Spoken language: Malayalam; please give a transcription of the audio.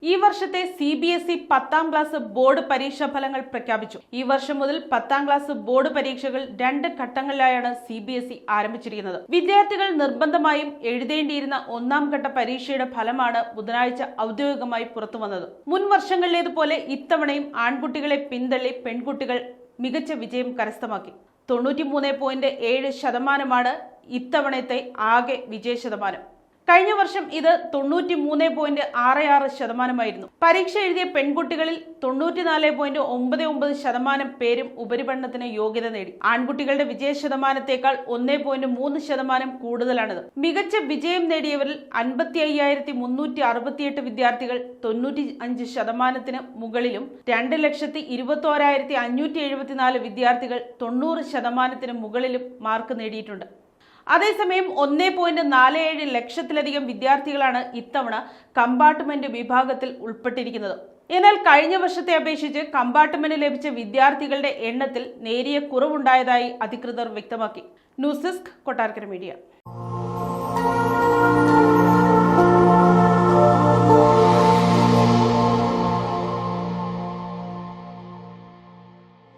ഈ വർഷത്തെ CBSE 10ാം ക്ലാസ് ബോർഡ് പരീക്ഷാ ഫലങ്ങൾ പ്രഖ്യാപിച്ചു. ഈ വർഷം മുതൽ 10ാം ക്ലാസ് ബോർഡ് പരീക്ഷകൾ 2 ഘട്ടങ്ങളിലായാണ് CBSE ആരംഭിച്ചിരിക്കുന്നത്. വിദ്യാർത്ഥികൾ നിർബന്ധമായും എഴുതേണ്ടിയിരുന്ന 1ാം ഘട്ട പരീക്ഷയുടെ ഫലമാണ് ബുധനാഴ്ച ഔദ്യോഗികമായി പുറത്തുവന്നത്. മുൻ വർഷങ്ങളിലേതുപോലെ ഇത്തവണയും ആൺകുട്ടികളെ പിന്തള്ളി പെൺകുട്ടികൾ മികച്ച വിജയം കരസ്ഥമാക്കി. 93.7% ഇത്തവണത്തെ ആകെ വിജയ ശതമാനം. കഴിഞ്ഞ വർഷം ഇത് 93.66%. പരീക്ഷ എഴുതിയ പെൺകുട്ടികളിൽ 94.99% പേരും ഉപരിപഠനത്തിന് യോഗ്യത നേടി. ആൺകുട്ടികളുടെ വിജയ ശതമാനത്തേക്കാൾ 1.3% കൂടുതലാണിത്. മികച്ച വിജയം നേടിയവരിൽ 55,368 വിദ്യാർത്ഥികൾ 95% മുകളിലും 2,21,574 വിദ്യാർത്ഥികൾ 90% മുകളിലും മാർക്ക് നേടിയിട്ടുണ്ട്. അതേസമയം 1.47 ലക്ഷത്തിലധികം വിദ്യാർത്ഥികളാണ് ഇത്തവണ കമ്പാർട്ട്മെന്റ് വിഭാഗത്തിൽ ഉൾപ്പെട്ടിരിക്കുന്നത്. എന്നാൽ കഴിഞ്ഞ വർഷത്തെ അപേക്ഷിച്ച് കമ്പാർട്ട്മെന്റ് ലഭിച്ച വിദ്യാർത്ഥികളുടെ എണ്ണത്തിൽ നേരിയ കുറവുണ്ടായതായി അധികൃതർ വ്യക്തമാക്കി. News desk, Kottarakkara media.